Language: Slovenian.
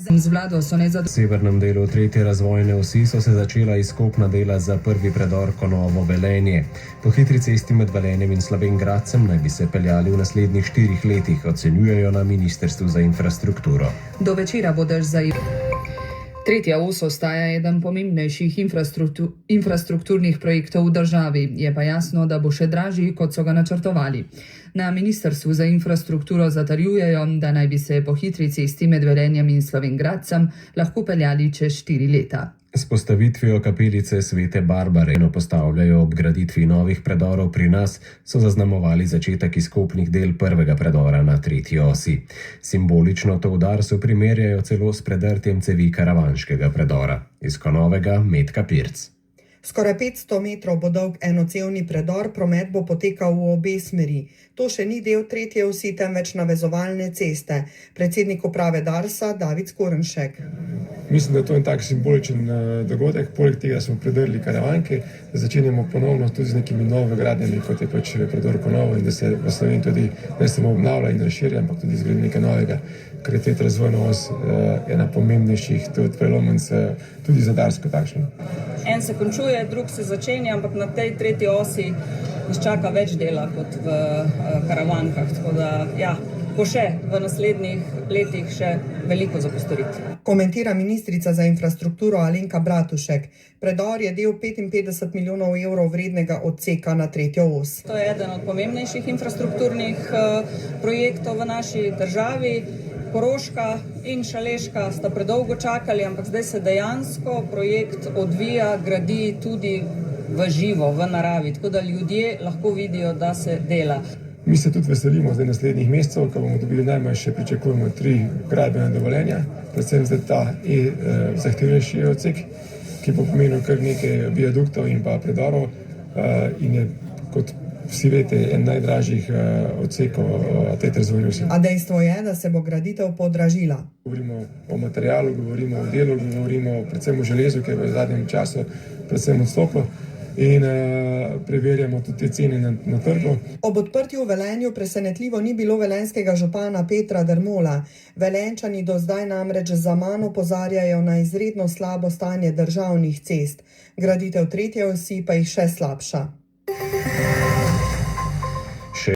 Z vlado so V severnem delu tretje razvojne osi so se začela izkopna dela za prvi predor Konovo Velenje. Po hitri cesti med Velenjem in Slovenj Gradcem naj bi se peljali v naslednjih 4 letih, ocenjujejo na Ministrstvu za infrastrukturo. Do večera bo dež za Tretja os ostaja eden pomembnejših infrastrukturnih projektov v državi, je pa jasno, da bo še dražji, kot so ga načrtovali. Na Ministrstvu za infrastrukturo zatrjujejo, da naj bi se po hitri cesti med Velenjem in Slovenj Gradcem lahko peljali čez 4 leta. S postavitvijo kapelice Svete Barbare in postavljajo ob graditvi novih predorov pri nas so zaznamovali začetek izkopnih del prvega predora na tretji osi. Simbolično to Darsu primerjajo celo s predrtjem cevi karavanškega predora. Iz Konovega Metka Pirc. Skoraj 500 metrov bo dolg enocevni predor, promet bo potekal v obe smeri. To še ni del tretje osi, temveč navezovalne ceste. Predsednik uprave Darsa David Skornšek. Mislim, da je to en tak simboličen dogodek. Poleg tega smo predrli karavanke, začenjamo ponovno tudi z nekimi novogradnjami, kot je pač predor Konovo, in da se v Sloveniji tudi ne samo obnavlja in razširja, ampak tudi zgradi nekaj novega, ker je tretja razvojna os ena pomembnejših tudi prelomenc tudi za Dars kot takšno. En se končuje, drug se začenja, ampak na tej tretji osi nas čaka več dela kot v karavankah, tako da ja, bo še v naslednjih letih še veliko za postoriti. Komentira ministrica za infrastrukturo Alenka Bratušek. Predor je del 55 milijonov evrov vrednega odseka na tretjo os. To je eden od pomembnejših infrastrukturnih projektov v naši državi. Koroška in Šaleška sta predolgo čakali, ampak zdaj se dejansko projekt odvija, gradi tudi v živo, v naravi, tako da ljudje lahko vidijo, da se dela. Mi se tudi veselimo zdaj naslednjih mesecev, ko bomo dobili najmanj še pričakujemo 3 gradbena dovoljenja, predvsem zdaj ta zahtevnejši odsek, ki bo pomenil kar nekaj viaduktov in pa predorov in je kot vsi veste, en najdražjih odsekov te razvojne osi. A dejstvo je, da se bo graditev podražila. Govorimo o materialu, govorimo o delu, govorimo predvsem o železu, ki je v zadnjem času predvsem odstopilo. In preverjamo tudi te cene na trgu. Ob odprtju v Velenju presenetljivo ni bilo velenjskega župana Petra Dermola. Velenjčani do zdaj namreč zaman opozarjajo na izredno slabo stanje državnih cest. Graditev tretje osi pa jih še slabša.